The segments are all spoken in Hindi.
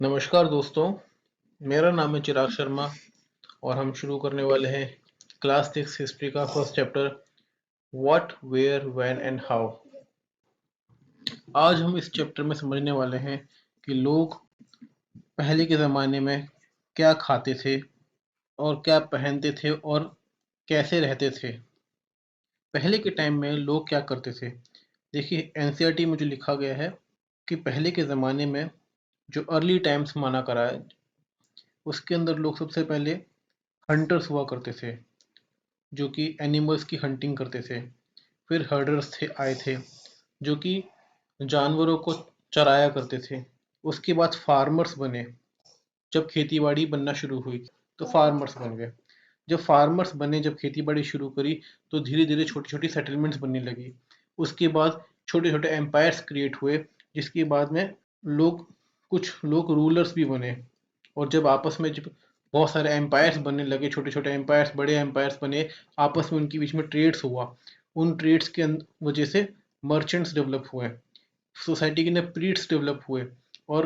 नमस्कार दोस्तों, मेरा नाम है चिराग शर्मा और हम शुरू करने वाले हैं क्लास 6 हिस्ट्री का first chapter what, where, when and how. आज हम इस चैप्टर में समझने वाले हैं कि लोग पहले के ज़माने में क्या खाते थे और क्या पहनते थे और कैसे रहते थे। पहले के टाइम में लोग क्या करते थे। देखिए, एनसीईआरटी में जो लिखा गया है कि पहले के ज़माने में जो अर्ली टाइम्स माना करा है, उसके अंदर लोग सबसे पहले हंटर्स हुआ करते थे जो कि एनिमल्स की हंटिंग करते थे। फिर हर्डर्स थे आए थे जो कि जानवरों को चराया करते थे। उसके बाद फार्मर्स बने। जब खेती बाड़ी बनना शुरू हुई तो फार्मर्स बन गए। जब फार्मर्स बने, जब खेती बाड़ी शुरू करी, तो धीरे धीरे छोटी छोटी सेटलमेंट्स बनने लगी। उसके बाद छोटे छोटे एम्पायर्स क्रिएट हुए, जिसके बाद में लोग कुछ लोग रूलर्स भी बने। और जब आपस में जब बहुत सारे एम्पायर्स बनने लगे, छोटे छोटे एम्पायर्स, बड़े एम्पायर्स बने, आपस में उनके बीच में ट्रेड्स हुआ। उन ट्रेड्स के वजह से मर्चेंट्स डेवलप हुए, सोसाइटी के अंदर प्रीट्स डेवलप हुए, और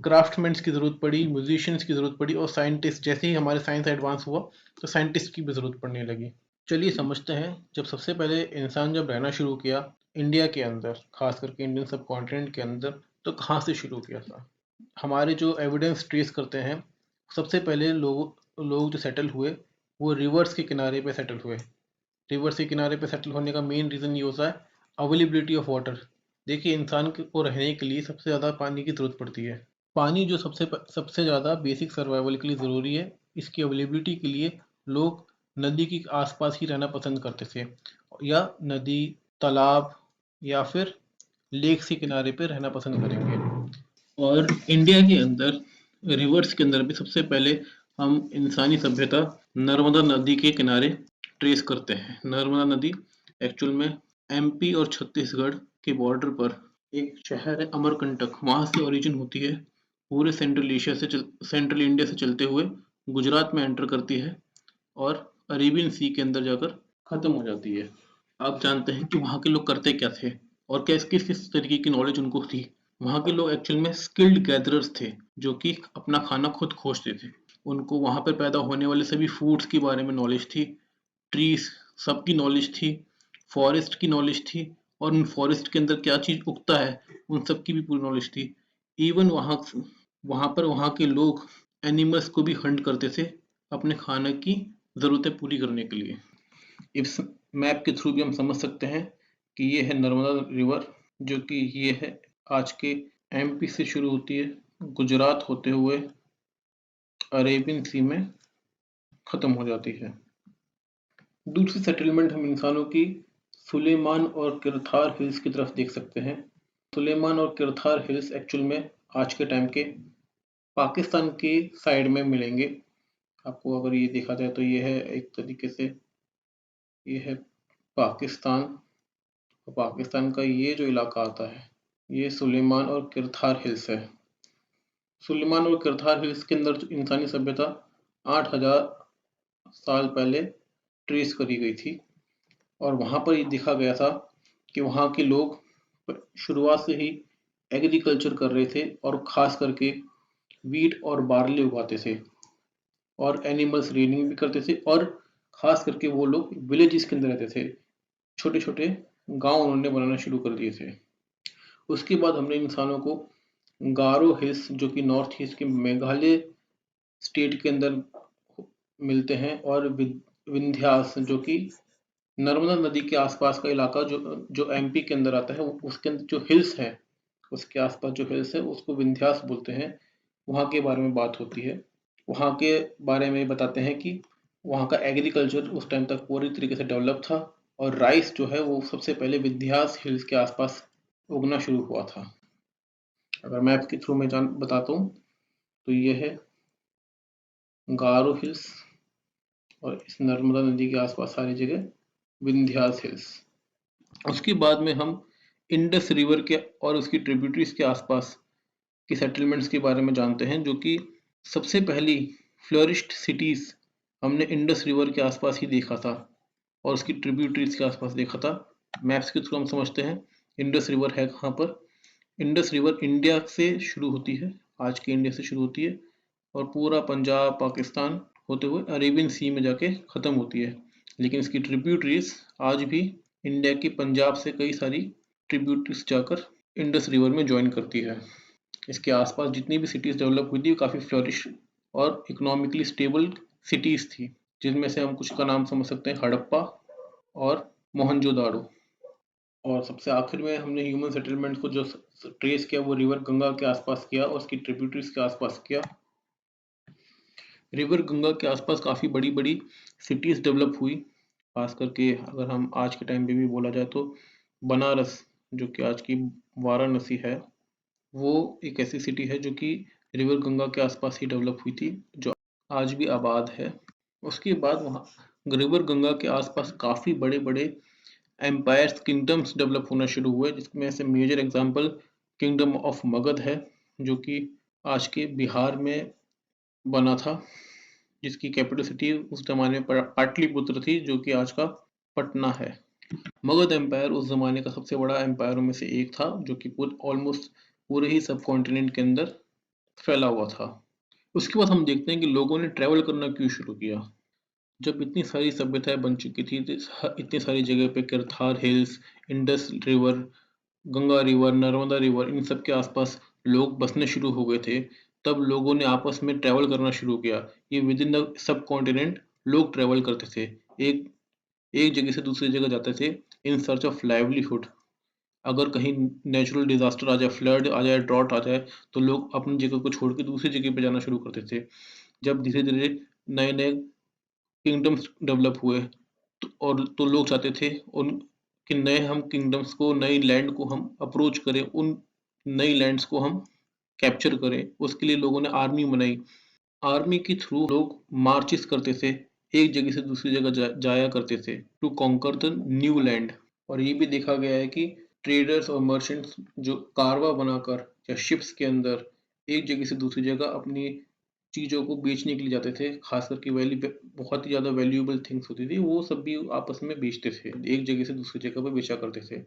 क्राफ्टमैन्स की ज़रूरत पड़ी, म्यूजिशियंस की ज़रूरत पड़ी, और साइंटिस्ट। जैसे ही हमारे साइंस एडवांस हुआ तो साइंटिस्ट की भी ज़रूरत पड़ने लगी। चलिए समझते हैं, जब सबसे पहले इंसान जब रहना शुरू किया इंडिया के अंदर, खास करके इंडियन सब कॉन्टिनेंट के अंदर, तो कहाँ से शुरू किया था। हमारे जो एविडेंस ट्रेस करते हैं, सबसे पहले लोग लोग जो सेटल हुए वो रिवर्स के किनारे पे सेटल हुए। रिवर्स के किनारे पे सेटल होने का मेन रीज़न ये होता है अवेलेबिलिटी ऑफ वाटर। देखिए, इंसान को रहने के लिए सबसे ज़्यादा पानी की ज़रूरत पड़ती है। पानी जो सबसे ज़्यादा बेसिक सर्वाइवल के लिए ज़रूरी है, इसकी अवेलेबिलिटी के लिए लोग नदी के आसपास ही रहना पसंद करते थे, या नदी, तालाब या फिर लेक के किनारे पे रहना पसंद करेंगे। और इंडिया के अंदर रिवर्स के अंदर भी सबसे पहले हम इंसानी सभ्यता नर्मदा नदी के किनारे ट्रेस करते हैं। नर्मदा नदी एक्चुअल में एमपी और छत्तीसगढ़ के बॉर्डर पर एक शहर है अमरकंटक, वहां से ओरिजिन होती है। पूरे सेंट्रल इंडिया से चलते हुए गुजरात में एंटर करती है और अरेबियन सी के अंदर जाकर खत्म हो जाती है। आप जानते हैं कि वहाँ के लोग करते क्या थे और किस किस किस तरीके की नॉलेज उनको थी। वहाँ के लोग एक्चुअल में स्किल्ड गैदरर्स थे, जो कि अपना खाना खुद खोजते थे। उनको वहाँ पर पैदा होने वाले सभी फूड्स के बारे में नॉलेज थी, ट्रीज सबकी नॉलेज थी, फॉरेस्ट की नॉलेज थी, और उन फॉरेस्ट के अंदर क्या चीज़ उगता है उन सब की भी पूरी नॉलेज थी। इवन वहाँ के लोग एनिमल्स को भी हंट करते थे अपने खाने की ज़रूरतें पूरी करने के लिए। इस मैप के थ्रू भी हम समझ सकते हैं कि ये है नर्मदा रिवर, जो कि ये है आज के एमपी से शुरू होती है, गुजरात होते हुए अरेबियन सी में खत्म हो जाती है। दूसरी सेटलमेंट हम इंसानों की सुलेमान और किरथार हिल्स की तरफ देख सकते हैं। सुलेमान और किरथार हिल्स एक्चुअल में आज के टाइम के पाकिस्तान के साइड में मिलेंगे। आपको अगर ये देखा जाए तो ये है एक तरीके से, ये है पाकिस्तान, और पाकिस्तान का ये जो इलाका आता है ये सुलेमान और किरथार हिल्स है। सुलेमान और किरथार हिल्स के अंदर इंसानी सभ्यता 8000 साल पहले ट्रेस करी गई थी, और वहाँ पर ये देखा गया था कि वहाँ के लोग शुरुआत से ही एग्रीकल्चर कर रहे थे, और ख़ास करके वीट और बार्ली उगाते थे, और एनिमल्स रेनिंग भी करते थे, और ख़ास करके वो लोग विलेजेस के अंदर रहते थे। छोटे छोटे गांव उन्होंने बनाना शुरू कर दिए थे। उसके बाद हमने इंसानों को गारो हिल्स, जो कि नॉर्थ ईस्ट के मेघालय स्टेट के अंदर मिलते हैं, और विंध्यास, जो कि नर्मदा नदी के आसपास का इलाका, जो जो एमपी के अंदर आता है, उसके अंदर जो हिल्स है, उसके आसपास जो हिल्स है उसको विंध्यास बोलते हैं। वहाँ के बारे में बात होती है। वहाँ के बारे में बताते हैं कि वहाँ का एग्रीकल्चर उस टाइम तक पूरी तरीके से डेवलप था, और राइस जो है वो सबसे पहले विंध्यास हिल्स के आसपास उगना शुरू हुआ था। अगर मैप के थ्रू मैं बताता हूँ तो ये है गारो हिल्स, और इस नर्मदा नदी के आसपास सारी जगह विंध्यास हिल्स। उसके बाद में हम इंडस रिवर के और उसकी ट्रिब्यूटरीज के आसपास की सेटलमेंट्स के बारे में जानते हैं, जो कि सबसे पहली फ्लोरिश्ड सिटीज हमने इंडस रिवर के आसपास ही देखा था, और उसकी ट्रिब्यूटरीज के आसपास देखा था। मैप्स के थ्रू हम समझते हैं इंडस रिवर है कहाँ पर। इंडस रिवर इंडिया से शुरू होती है, आज के इंडिया से शुरू होती है और पूरा पंजाब पाकिस्तान होते हुए अरेबियन सी में जाके ख़त्म होती है। लेकिन इसकी ट्रिब्यूटरीज आज भी इंडिया की पंजाब से कई सारी ट्रिब्यूटरीज जाकर इंडस रिवर में ज्वाइन करती है। इसके आसपास जितनी भी सिटीज़ डेवलप हुई थी काफ़ी फ्लरिश और इकोनॉमिकली स्टेबल सिटीज़ थी, जिनमें से हम कुछ का नाम समझ सकते हैं, हड़प्पा और मोहनजोदाड़ो। और सबसे आखिर में हमने ह्यूमन सेटलमेंट को जो ट्रेस किया वो रिवर गंगा के आसपास किया और उसकी ट्रिब्यूटरीज के आसपास किया। रिवर गंगा के आसपास काफ़ी बड़ी बड़ी सिटीज़ डेवलप हुई, खास करके अगर हम आज के टाइम पे भी बोला जाए तो बनारस, जो कि आज की वाराणसी है, वो एक ऐसी सिटी है जो कि रिवर गंगा के आसपास ही डेवलप हुई थी, जो आज भी आबाद है। उसके बाद वहाँ रिवर गंगा के आसपास काफ़ी बड़े बड़े एम्पायर्स, किंगडम्स डेवलप होना शुरू हुए, जिसमें से major example kingdom of Magadh है, जो कि आज के बिहार में बना था, जिसकी कैपिटल सिटी उस जमाने में पाटलिपुत्र थी, जो कि आज का पटना है। मगध एम्पायर उस जमाने का सबसे बड़ा एम्पायरों में से एक था, जो कि ऑलमोस्ट पूरे ही सब कॉन्टिनेंट के अंदर फैला हुआ था। उसके बाद हम देखते हैं कि लोगों ने ट्रैवल करना क्यों शुरू किया। जब इतनी सारी सभ्यताएं बन चुकी थी, इतनी सारी जगह पे Kirthar hills, Indus river, Ganga river, Narmada river, इन सब के आसपास लोग बसने शुरू हो गए थे, तब लोगों ने आपस में ट्रैवल करना शुरू किया। ये with in the sub continent लोग ट्रैवल करते थे, एक एक जगह से दूसरी जगह जाते थे इन सर्च ऑफ लाइवलीहुड। अगर कहीं नेचुरल डिजास्टर आ जाए, फ्लड आ जाए, ड्रॉट आ जाए, तो लोग अपनी जगह को छोड़ के दूसरी जगह पे जाना शुरू करते थे। जब धीरे धीरे नए नए किंगडम्स डेवलप हुए, तो लोग चाहते थे उन कि नए हम किंगडम्स को, नई लैंड को हम अप्रोच करें, उन नई लैंड्स को हम कैप्चर करें। उसके लिए लोगों ने आर्मी बनाई। आर्मी के थ्रू लोग मार्चेस करते थे, एक जगह से दूसरी जगह जाया करते थे to conquer the new land. और ये भी देखा गया है कि ट्रेडर्स और मर्चेंट्स जो कारवा बनाकर या शिप्स के अंदर एक जगह से दूसरी जगह अपनी चीज़ों को बेचने के लिए जाते थे, खास करके बहुत ही ज़्यादा वैल्यूएबल थिंग्स होती थी, वो सब भी आपस में बेचते थे, एक जगह से दूसरी जगह पे बेचा करते थे।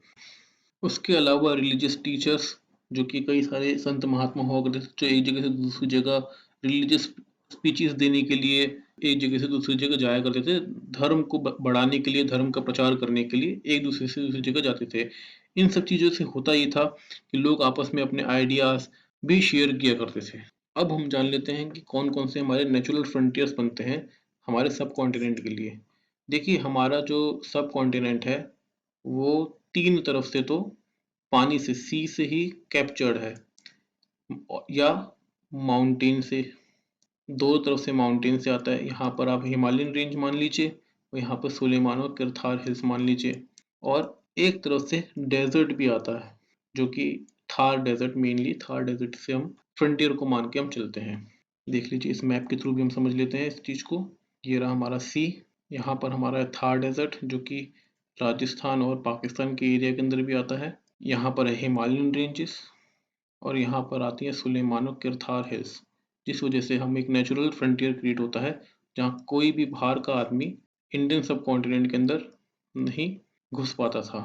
उसके अलावा रिलीजियस टीचर्स, जो कि कई सारे संत महात्मा हुआ करते थे, जो एक जगह से दूसरी जगह रिलीजियस स्पीचेस देने के लिए एक जगह से दूसरी जगह जाया करते थे, धर्म को बढ़ाने के लिए, धर्म का प्रचार करने के लिए एक दूसरे से दूसरी जगह जाते थे। इन सब चीज़ों से होता ये था कि लोग आपस में अपने आइडियाज भी शेयर किया करते थे। अब हम जान लेते हैं कि कौन कौन से हमारे नेचुरल फ्रंटियर्स बनते हैं हमारे सब कॉन्टिनेंट के लिए। देखिए, हमारा जो सब कॉन्टिनेंट है वो तीन तरफ से तो पानी से, सी से ही कैप्चर्ड है, या माउंटेन से। दो तरफ से माउंटेन से आता है, यहाँ पर आप हिमालयन रेंज मान लीजिए और यहाँ पर सुलेमान और किरथार हिल्स मान लीजिए। और एक तरफ से डेजर्ट भी आता है, जो कि Thar desert, mainly Thar desert से हम फ्रंटियर को मान के हम चलते हैं। देख लीजिए, इस मैप के थ्रू भी हम समझ लेते हैं इस चीज़ को। ये रहा हमारा सी, यहाँ पर हमारा है थार डेजर्ट, जो कि राजस्थान और पाकिस्तान के एरिया के अंदर भी आता है। यहाँ पर है हिमालयन रेंजेस और यहाँ पर आती है सुलेमानो किरथार हिल्स, जिस वजह से हम एक नेचुरल फ्रंटियर क्रिएट होता है, जहाँ कोई भी बाहर का आदमी इंडियन सब कॉन्टिनेंट के अंदर नहीं घुस पाता था।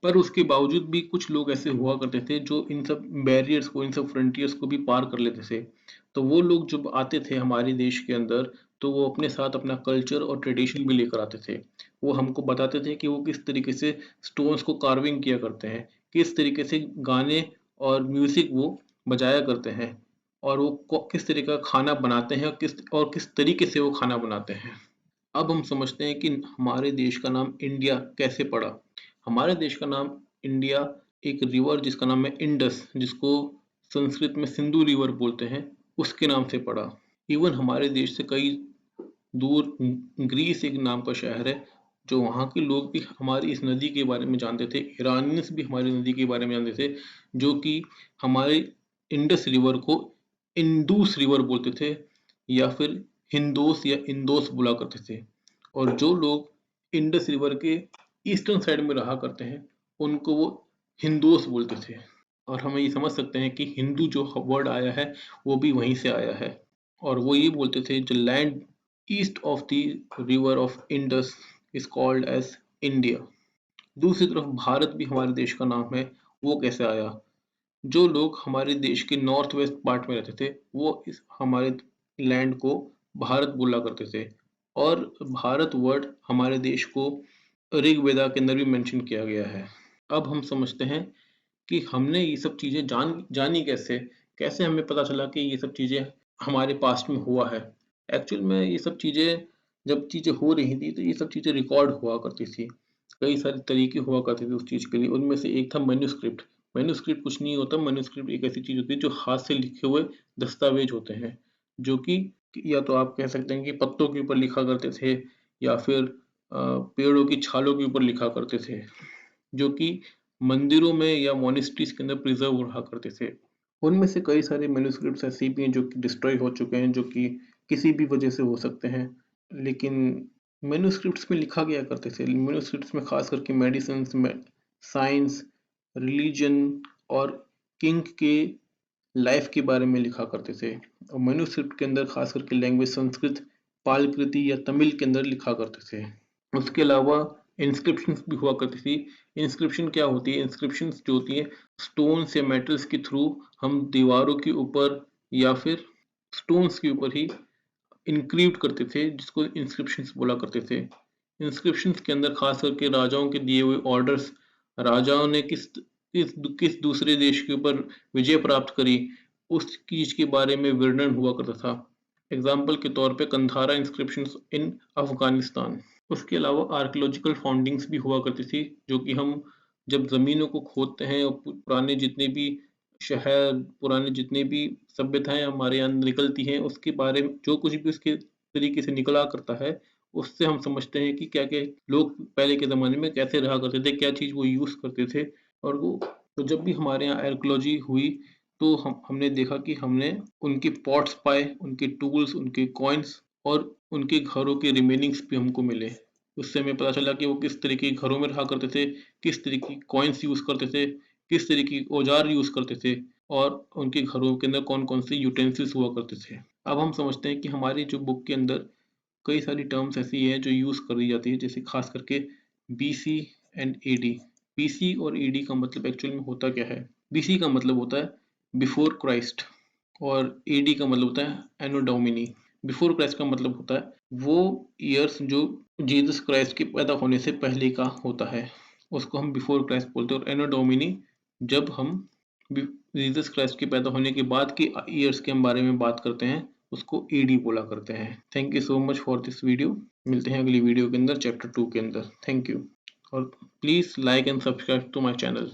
पर उसके बावजूद भी कुछ लोग ऐसे हुआ करते थे जो इन सब बैरियर्स को, इन सब फ्रंटियर्स को भी पार कर लेते थे। तो वो लोग जब आते थे हमारे देश के अंदर, तो वो अपने साथ अपना कल्चर और ट्रेडिशन भी लेकर आते थे। वो हमको बताते थे कि वो किस तरीके से स्टोन्स को कार्विंग किया करते हैं, किस तरीके से गाने और म्यूजिक वो बजाया करते हैं, और वो किस तरीके का खाना बनाते हैं, और किस तरीके से वो खाना बनाते हैं। अब हम समझते हैं कि हमारे देश का नाम इंडिया कैसे पड़ा। हमारे देश का नाम इंडिया एक रिवर जिसका नाम है इंडस, जिसको संस्कृत में सिंधु रिवर बोलते हैं, उसके नाम से पड़ा। इवन हमारे देश से कई दूर ग्रीस एक नाम का शहर है, जो वहाँ के लोग भी हमारी इस नदी के बारे में जानते थे। ईरानियंस भी हमारी नदी के बारे में जानते थे, जो कि हमारे इंडस रिवर को इंडूस रिवर बोलते थे, या फिर हिंदोस या इंदोस बोला करते थे। और जो लोग इंडस रिवर के ईस्टर्न साइड में रहा करते हैं, उनको वो हिंदोस बोलते थे। और हम ये समझ सकते हैं कि हिंदू जो वर्ड आया है वो भी वहीं से आया है। और वो ये बोलते थे, the land east of the river of Indus is called as India. दूसरी तरफ भारत भी हमारे देश का नाम है। वो कैसे आया? जो लोग हमारे देश के नॉर्थ वेस्ट पार्ट में रहते थे वो इस हमारे लैंड को भारत बोला करते थे और भारत वर्ड हमारे देश को ऋग्वेदा के अंदर भी मेंशन किया गया है। अब हम समझते हैं कि हमने ये सब चीज़ें जानी कैसे? कैसे हमें पता चला कि ये सब चीज़ें हमारे पास्ट में हुआ है? एक्चुअल में ये सब चीज़ें जब चीज़ें हो रही थी तो ये सब चीज़ें रिकॉर्ड हुआ करती थी। कई सारे तरीके हुआ करते थे उस चीज़ के लिए, उनमें से एक था मैन्युस्क्रिप्ट। मैन्युस्क्रिप्ट कुछ नहीं होता, मैन्युस्क्रिप्ट एक ऐसी चीज़ होती है जो हाथ से लिखे हुए दस्तावेज होते हैं, जो कि या तो आप कह सकते हैं कि पत्तों के ऊपर लिखा करते थे या फिर पेड़ों की छालों के ऊपर लिखा करते थे, जो कि मंदिरों में या मोनेस्ट्रीज के अंदर प्रिजर्व रहा करते थे। उनमें से कई सारे मैन्युस्क्रिप्ट्स ऐसे भी हैं जो कि डिस्ट्रॉय हो चुके हैं, जो कि किसी भी वजह से हो सकते हैं। लेकिन मैन्युस्क्रिप्ट्स में लिखा गया करते थे। मैन्युस्क्रिप्ट्स में खास करके मेडिसिन्स में, साइंस, रिलीजन और किंग के लाइफ के बारे में लिखा करते थे। और मैन्युस्क्रिप्ट के अंदर खास करके लैंग्वेज संस्कृत, पालकृति या तमिल के अंदर लिखा करते थे। उसके अलावा इंस्क्रिप्शंस भी हुआ करती थी। इंस्क्रिप्शन क्या होती है? इंस्क्रिप्शंस जो होती है स्टोन्स या मेटल्स के थ्रू हम दीवारों के ऊपर या फिर स्टोन्स के ऊपर ही इनक्रिप्ट करते थे, जिसको इंस्क्रिप्शंस बोला करते थे। इंस्क्रिप्शंस के अंदर खास करके राजाओं के दिए हुए ऑर्डर्स, राजाओं ने किस दूसरे देश के ऊपर विजय प्राप्त करी, उस चीज के बारे में वर्णन हुआ करता था। एग्जाम्पल के तौर पे कंधारा इंस्क्रिप्शंस इन अफगानिस्तान। उसके अलावा आर्कियोलॉजिकल फाउंडिंग्स भी हुआ करती थी, जो कि हम जब ज़मीनों को खोदते हैं और पुराने जितने भी शहर, पुराने जितने भी सभ्यताएँ हमारे यहाँ निकलती हैं, उसके बारे में जो कुछ भी उसके तरीके से निकला करता है, उससे हम समझते हैं कि क्या-क्या लोग पहले के ज़माने में कैसे रहा करते थे, क्या चीज़ वो यूज़ करते थे और वो तो जब भी हमारे यहाँ आर्कियोलॉजी हुई, तो हमने देखा कि हमने उनके पॉट्स पाए, उनके टूल्स, उनके कॉइन्स और उनके घरों के रिमेनिंग्स भी हमको मिले। उससे हमें पता चला कि वो किस तरीके के घरों में रहा करते थे, किस तरीके की कॉइन्स यूज़ करते थे, किस तरीके के औज़ार यूज़ करते थे और उनके घरों के अंदर कौन-कौन से यूटेंसिल्स हुआ करते थे। अब हम समझते हैं कि हमारी जो बुक के अंदर कई सारी टर्म्स ऐसी हैं जो यूज़ कर दी जाती है, जैसे खास करके बीसी एंड एडी। बीसी और एडी का मतलब एक्चुअल में होता क्या है? बीसी का मतलब होता है बिफोर क्राइस्ट और एडी का मतलब होता है एनो डोमिनी। बिफोर क्राइस्ट का मतलब होता है वो ईयर्स जो जीसस क्राइस्ट के पैदा होने से पहले का होता है, उसको हम बिफोर क्राइस्ट बोलते हैं। और एनो डोमिनी जब हम जीसस क्राइस्ट के पैदा होने के बाद के ईयर्स के हम बारे में बात करते हैं, उसको एडी बोला करते हैं। Thank you so much for this video. मिलते हैं अगली वीडियो के अंदर चैप्टर 2 के अंदर। थैंक यू और please like and subscribe to my channel.